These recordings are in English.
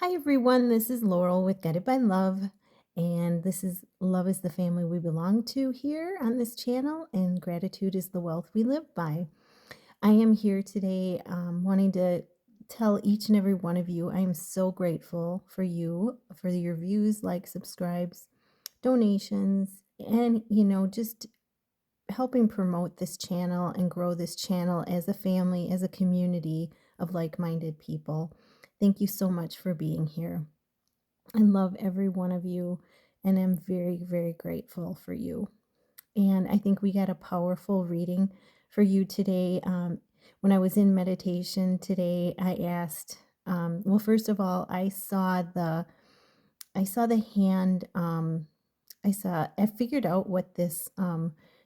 Hi, everyone. This is Laurel with Guided by Love. And this is Love is the Family We Belong to here on this channel, and gratitude is the wealth we live by. I am here today wanting to tell each and every one of you I am so grateful for you, for your views, likes, subscribes, donations, and, just helping promote this channel and grow this channel as a family, as a community of like minded people. Thank you so much for being here. I love every one of you, and I'm very, very grateful for you. And I think we got a powerful reading for you today. When I was in meditation today, I asked, well, first of all, I saw the hand. I figured out what this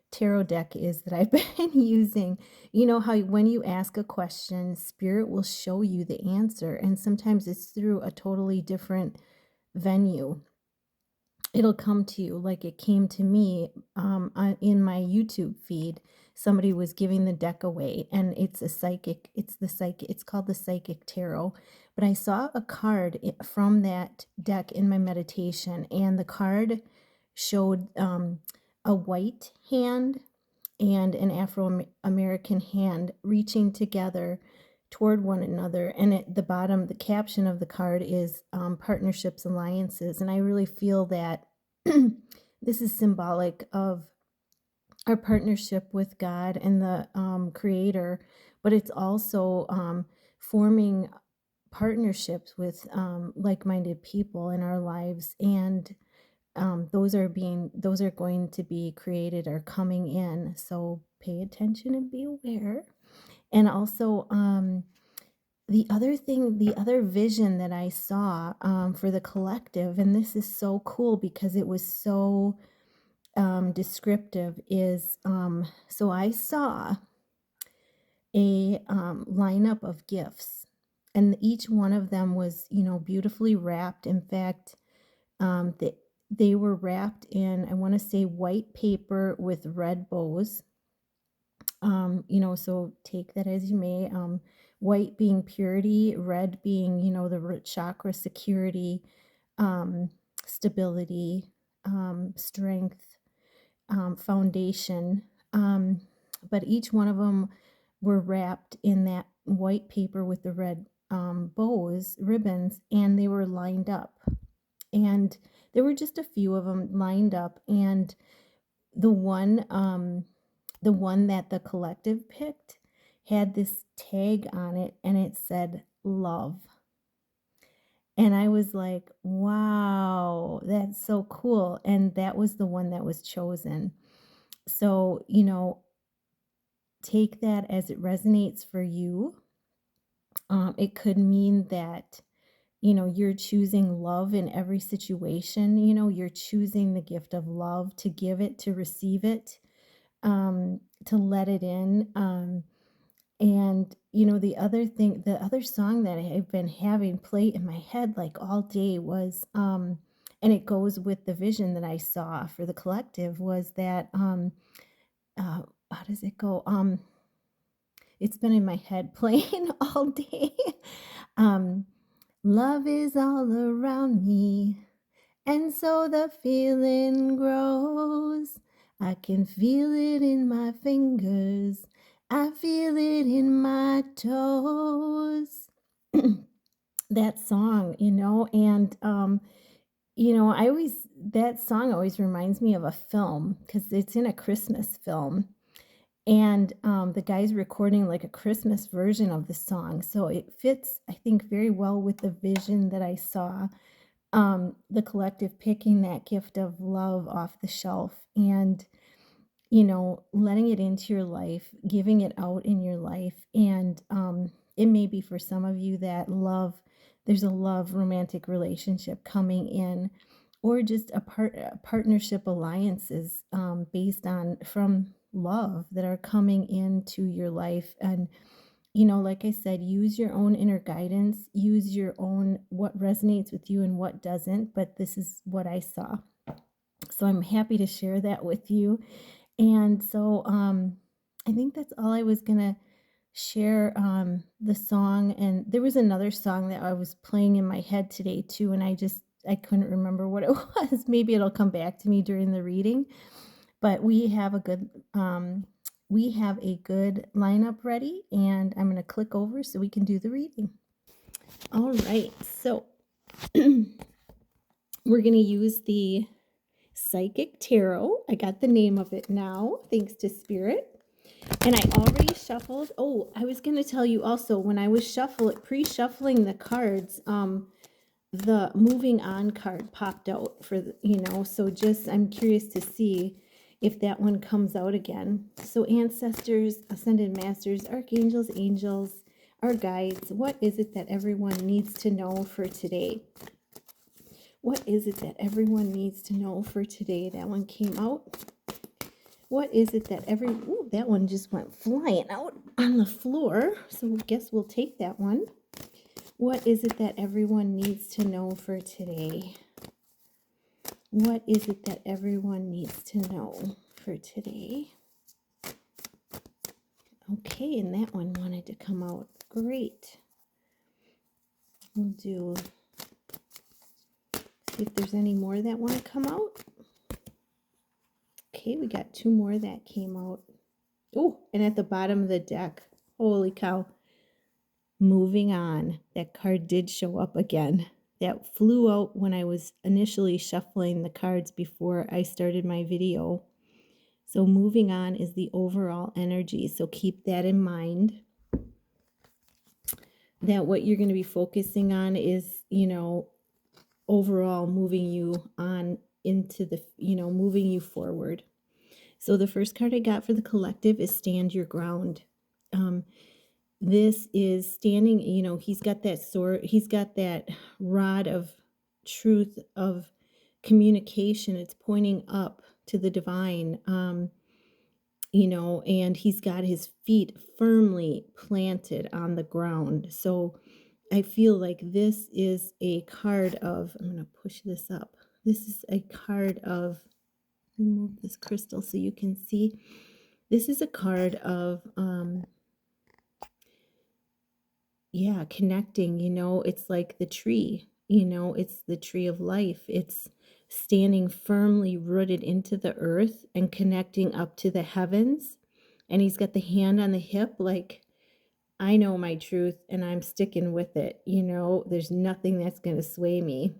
tarot deck is that I've been using. You know how when you ask a question, spirit will show you the answer, and sometimes it's through a totally different venue. It'll come to you like it came to me in my YouTube feed. Somebody was giving the deck away, and it's called the Psychic Tarot. But I saw a card from that deck in my meditation, and the card showed a white hand and an Afro American hand reaching together toward one another. And at the bottom, the caption of the card is partnerships, alliances. And I really feel that this is symbolic of our partnership with God and the Creator, but it's also forming partnerships with like minded people in our lives. And those are going to be created or coming in, so pay attention and be aware. And also, the other vision that I saw for the collective, and this is so cool because it was so descriptive, is so I saw a lineup of gifts, and each one of them was, beautifully wrapped. In fact, they were wrapped in, I want to say, white paper with red bows. So take that as you may. White being purity, red being, the root chakra, security, um, stability, strength, foundation. But each one of them were wrapped in that white paper with the red bows, ribbons, and they were lined up. And there were just a few of them lined up, and the one the one that the collective picked had this tag on it, and it said love. And I was like, wow, that's so cool. And that was the one that was chosen. So, take that as it resonates for you. It could mean that, you're choosing love in every situation. You're choosing the gift of love, to give it, to receive it, to let it in. And the other song that I've been having play in my head like all day was, and it goes with the vision that I saw for the collective, was that, how does it go? It's been in my head playing all day. um, Love is all around me, and so the feeling grows. I can feel it in my fingers. I feel it in my toes. That song, and that song always reminds me of a film because it's in a Christmas film. And the guy's recording like a Christmas version of the song. So it fits, I think, very well with the vision that I saw, the collective picking that gift of love off the shelf, and letting it into your life, giving it out in your life. And it may be for some of you that there's a love romantic relationship coming in, or just a partnership alliances, based on from love, that are coming into your life. And like I said, use your own inner guidance, use your own what resonates with you and what doesn't. But this is what I saw. So I'm happy to share that with you. And so I think that's all I was going to share the song. And there was another song that I was playing in my head today too, and I couldn't remember what it was. Maybe it'll come back to me during the reading. But we have a good lineup ready, and I'm going to click over so we can do the reading. All right, so we're going to use the Psychic Tarot. I got the name of it now, thanks to Spirit. And I already shuffled. Oh, I was going to tell you also, when I was pre-shuffling the cards, the moving on card popped out for so just I'm curious to see if that one comes out again. So ancestors, ascended masters, archangels, angels, our guides, what is it that everyone needs to know for today? What is it that everyone needs to know for today? That one came out. What is it that ooh, that one just went flying out on the floor. So I guess we'll take that one. What is it that everyone needs to know for today? What is it that everyone needs to know for today? Okay, and that one wanted to come out. Great. We'll see if there's any more that want to come out. Okay, we got 2 more that came out. Oh, and at the bottom of the deck, holy cow. Moving on. That card did show up again. That flew out when I was initially shuffling the cards before I started my video. So moving on is the overall energy. So keep that in mind. That what you're going to be focusing on is, overall moving you on into the, moving you forward. So the first card I got for the collective is Stand Your Ground. This is standing, he's got that sword, he's got that rod of truth, of communication. It's pointing up to the divine, and he's got his feet firmly planted on the ground. So I feel like this is a card of, I'm going to push this up. This is a card of, move this crystal so you can see. This is a card of, connecting, it's like the tree, it's the tree of life. It's standing firmly rooted into the earth and connecting up to the heavens. And he's got the hand on the hip, like, I know my truth and I'm sticking with it. There's nothing that's going to sway me.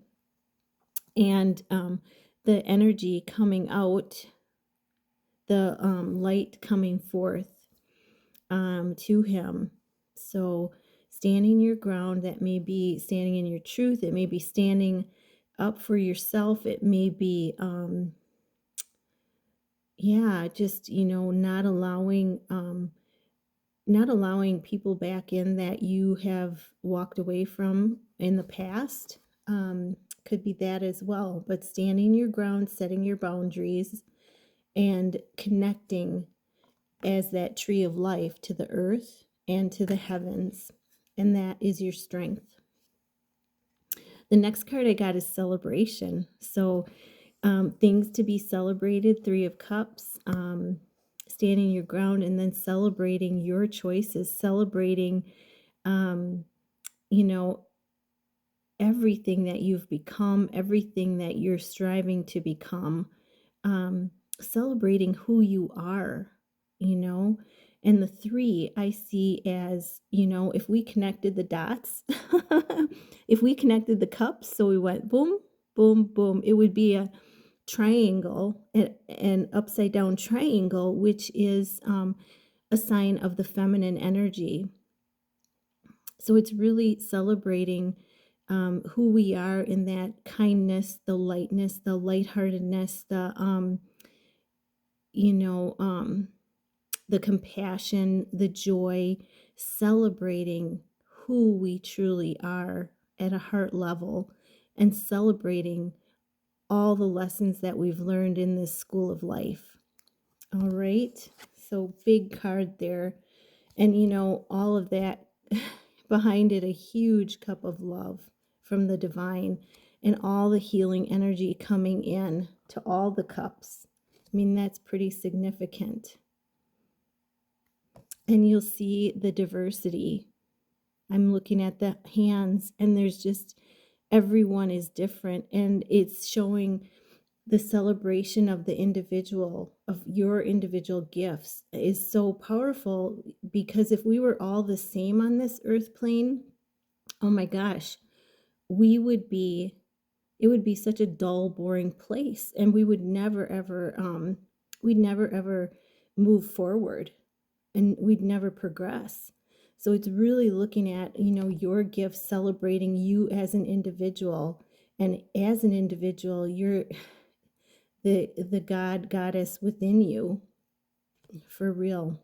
And the energy coming out, the light coming forth to him. So standing your ground, that may be standing in your truth. It may be standing up for yourself. It may be, just, not allowing people back in that you have walked away from in the past. Could be that as well. But standing your ground, setting your boundaries, and connecting as that tree of life to the earth and to the heavens. And that is your strength. The next card I got is celebration. So things to be celebrated, 3 of Cups, standing your ground, and then celebrating your choices, celebrating, everything that you've become, everything that you're striving to become, celebrating who you are, And the 3 I see as, if we connected the dots, if we connected the cups, so we went boom, boom, boom, it would be a triangle, an upside down triangle, which is a sign of the feminine energy. So it's really celebrating who we are in that kindness, the lightness, the lightheartedness, the compassion, the joy, celebrating who we truly are at a heart level, and celebrating all the lessons that we've learned in this school of life. All right, so big card there. And all of that behind it, a huge cup of love from the divine, and all the healing energy coming in to all the cups. I mean, that's pretty significant. and you'll see the diversity. I'm looking at the hands, and there's just everyone is different, and it's showing the celebration of the individual, of your individual gifts is so powerful, because if we were all the same on this earth plane, oh my gosh, we would be it would be such a dull, boring place, and we would never ever we'd never ever move forward, and we'd never progress. So it's really looking at, your gifts, celebrating you as an individual, and as an individual, you're the god goddess within you, for real.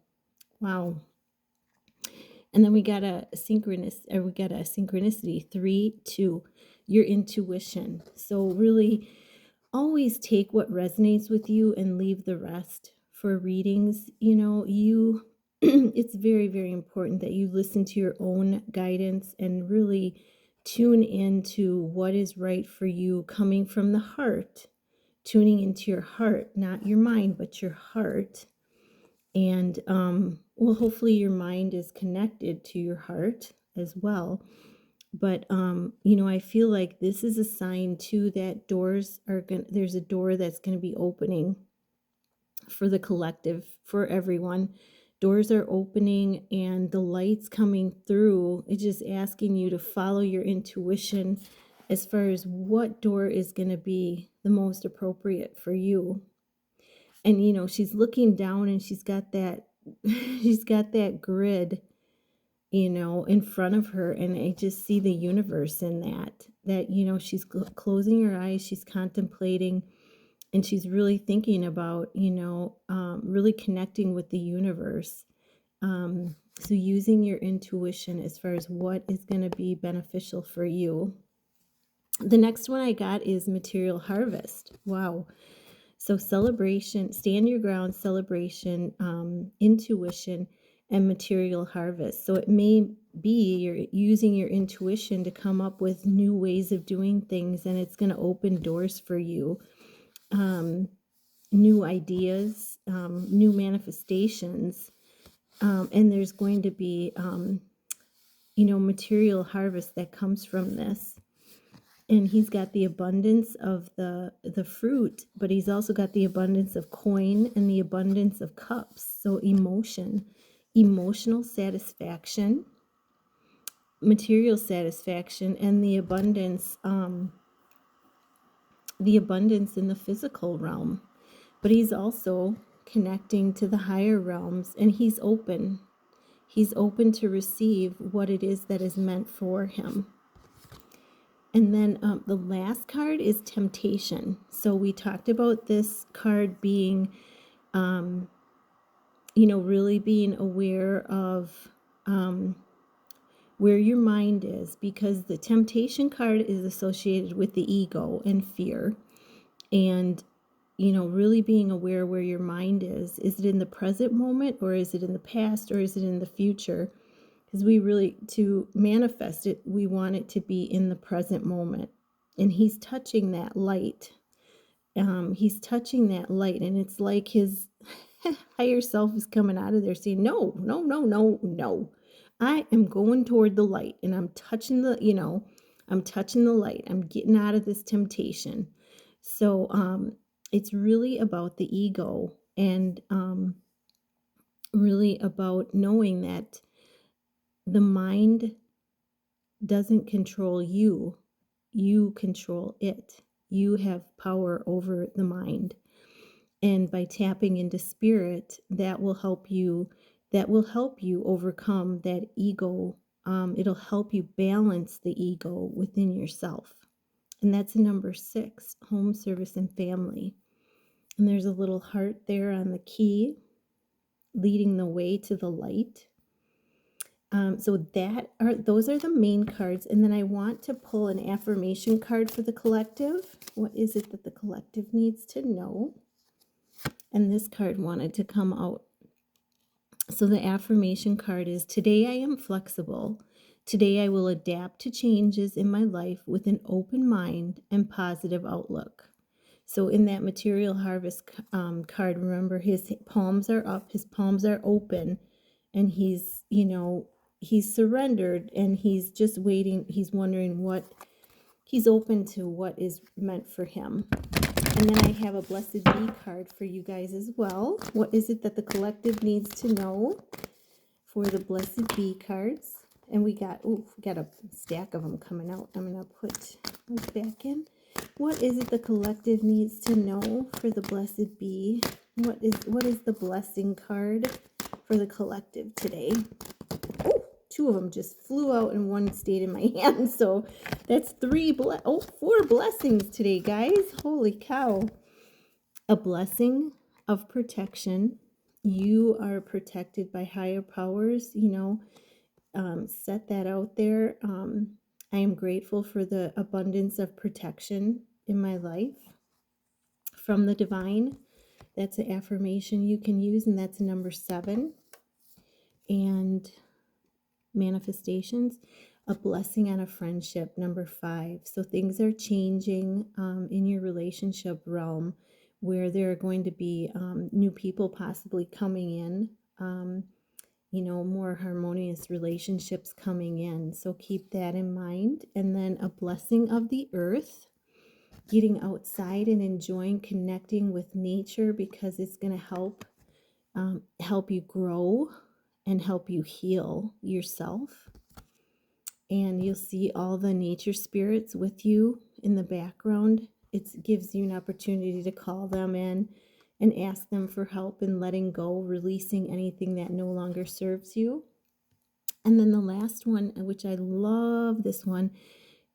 Wow. And then we got a synchronicity 3 2, your intuition. So really always take what resonates with you and leave the rest. For readings, you it's very, very important that you listen to your own guidance and really tune into what is right for you, coming from the heart, tuning into your heart, not your mind, but your heart. And well, hopefully your mind is connected to your heart as well. But I feel like this is a sign too that there's a door that's going to be opening for the collective, for everyone. Doors are opening and the light's coming through. It's just asking you to follow your intuition as far as what door is going to be the most appropriate for you. And she's looking down, and she's got that she's got that grid, in front of her, and I just see the universe in that she's closing her eyes, she's contemplating, and she's really thinking about, really connecting with the universe. So using your intuition as far as what is going to be beneficial for you. The next one I got is material harvest. Wow. So celebration, stand your ground, celebration, intuition, and material harvest. So it may be you're using your intuition to come up with new ways of doing things, and it's going to open doors for you. New ideas, new manifestations, and there's going to be, material harvest that comes from this. And he's got the abundance of the fruit, but he's also got the abundance of coin and the abundance of cups. So emotional satisfaction, material satisfaction, and the abundance in the physical realm. But he's also connecting to the higher realms, and he's open to receive what it is that is meant for him. And then the last card is temptation. So we talked about this card being, really being aware of where your mind is, because the temptation card is associated with the ego and fear. And, really being aware where your mind is. Is it in the present moment, or is it in the past, or is it in the future? Because to manifest it, we want it to be in the present moment. And he's touching that light. And it's like his higher self is coming out of there saying, no, no, no, no, no. I am going toward the light, and I'm touching the light. I'm getting out of this temptation. So it's really about the ego, and really about knowing that the mind doesn't control you. You control it. You have power over the mind. And by tapping into spirit, that will help you overcome that ego. It'll help you balance the ego within yourself. And that's number 6, home, service, and family. And there's a little heart there on the key, leading the way to the light. So those are the main cards. And then I want to pull an affirmation card for the collective. What is it that the collective needs to know? And this card wanted to come out. So the affirmation card is, today I am flexible. Today I will adapt to changes in my life with an open mind and positive outlook. So in that material harvest card, remember his palms are up, his palms are open, and he's surrendered, and he's just waiting. He's wondering what he's open to, what is meant for him. And then I have a Blessed Be card for you guys as well. What is it that the collective needs to know for the Blessed Be cards? And we got a stack of them coming out. I'm going to put those back in. What is it the collective needs to know for the Blessed Be? What is the blessing card for the collective today? Oh, two of them just flew out and one stayed in my hand. So that's four blessings today, guys. Holy cow. A blessing of protection. You are protected by higher powers, set that out there. I am grateful for the abundance of protection in my life from the divine. That's an affirmation you can use, and that's number 7. And manifestations, a blessing on a friendship, number 5. So things are changing in your relationship realm, where there are going to be new people possibly coming in, more harmonious relationships coming in. So keep that in mind. And then a blessing of the earth, getting outside and enjoying connecting with nature, because it's going to help you grow and help you heal yourself. And you'll see all the nature spirits with you in the background. It gives you an opportunity to call them in and ask them for help in letting go, releasing anything that no longer serves you. And then the last one, which I love this one,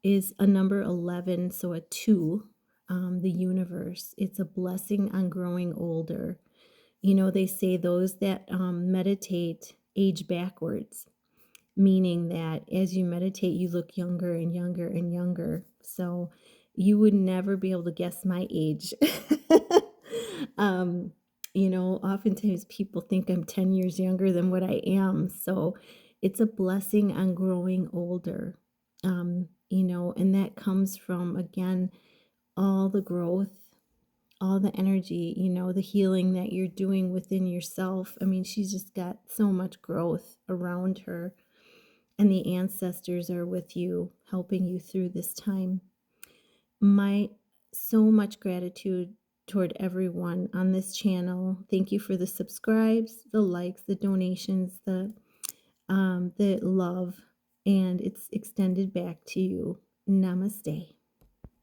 is a number 11, so a 2, the universe. It's a blessing on growing older. They say those that meditate age backwards, meaning that as you meditate, you look younger and younger and younger. So you would never be able to guess my age. Oftentimes people think I'm 10 years younger than what I am. So it's a blessing on growing older. And that comes from, again, all the growth, all the energy, the healing that you're doing within yourself. I mean, she's just got so much growth around her, and the ancestors are with you, helping you through this time. So much gratitude toward everyone on this channel. Thank you for the subscribes, the likes, the donations, the love, and it's extended back to you. Namaste.